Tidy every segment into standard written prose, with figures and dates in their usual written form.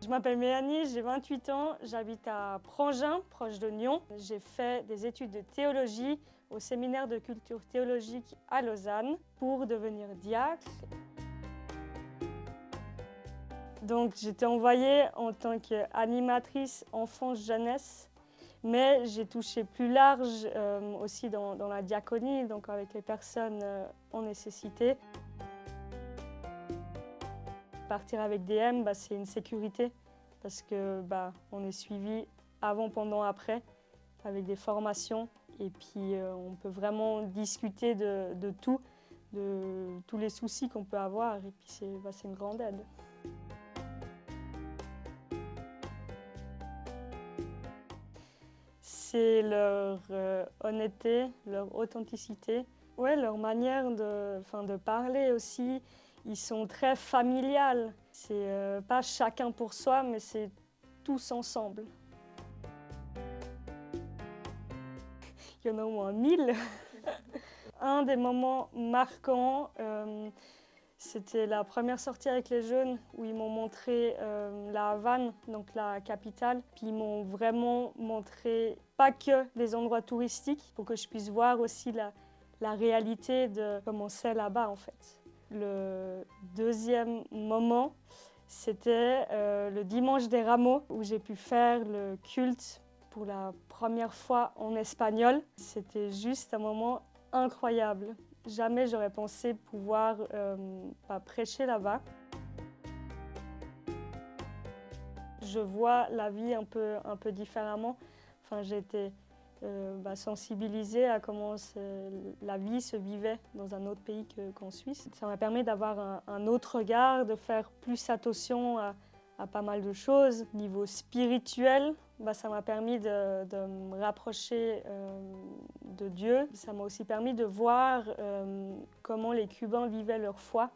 Je m'appelle Mélanie, j'ai 28 ans, j'habite à Prangin, proche de Nyon. J'ai fait des études de théologie au séminaire de culture théologique à Lausanne pour devenir diacre. Donc j'étais envoyée en tant qu'animatrice enfance-jeunesse, mais j'ai touché plus large aussi dans la diaconie, donc avec les personnes en nécessité. Partir avec DM, c'est une sécurité parce que on est suivi avant, pendant, après avec des formations et puis on peut vraiment discuter de tout, de tous les soucis qu'on peut avoir et puis c'est une grande aide. C'est leur honnêteté, leur authenticité, ouais, leur manière de parler aussi. Ils sont très familiales. C'est pas chacun pour soi, mais c'est tous ensemble. Il y en a au moins 1000. Un des moments marquants, c'était la première sortie avec les jeunes où ils m'ont montré la Havane, donc la capitale. Puis ils m'ont vraiment montré pas que les endroits touristiques pour que je puisse voir aussi la réalité de comment c'est là-bas en fait. Le deuxième moment, c'était le dimanche des Rameaux où j'ai pu faire le culte pour la première fois en espagnol. C'était juste un moment incroyable. Jamais j'aurais pensé pouvoir prêcher là-bas. Je vois la vie un peu différemment. Enfin, j'ai été sensibilisée à comment la vie se vivait dans un autre pays qu'en Suisse. Ça m'a permis d'avoir un autre regard, de faire plus attention à pas mal de choses. Niveau spirituel, ça m'a permis de me rapprocher de Dieu. Ça m'a aussi permis de voir comment les Cubains vivaient leur foi,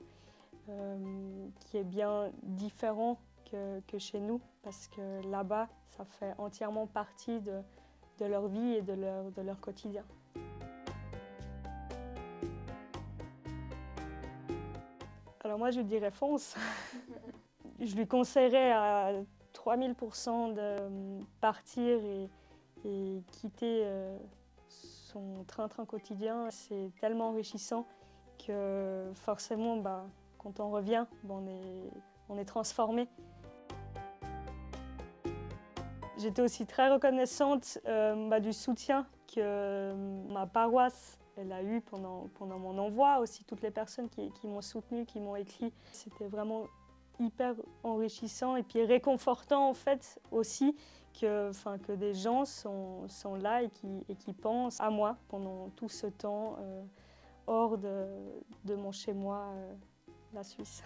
qui est bien différent que chez nous, parce que là-bas, ça fait entièrement partie de leur vie et de leur quotidien. Alors moi, je lui dirais fonce. Je lui conseillerais à 3000% de partir et quitter son train-train quotidien. C'est tellement enrichissant que forcément, quand on revient, on est transformé. J'étais aussi très reconnaissante du soutien que ma paroisse elle a eu pendant mon envoi, aussi toutes les personnes qui m'ont soutenue, qui m'ont écrit. C'était vraiment hyper enrichissant et puis réconfortant en fait aussi que des gens sont là et qui pensent à moi pendant tout ce temps hors de mon chez-moi, la Suisse.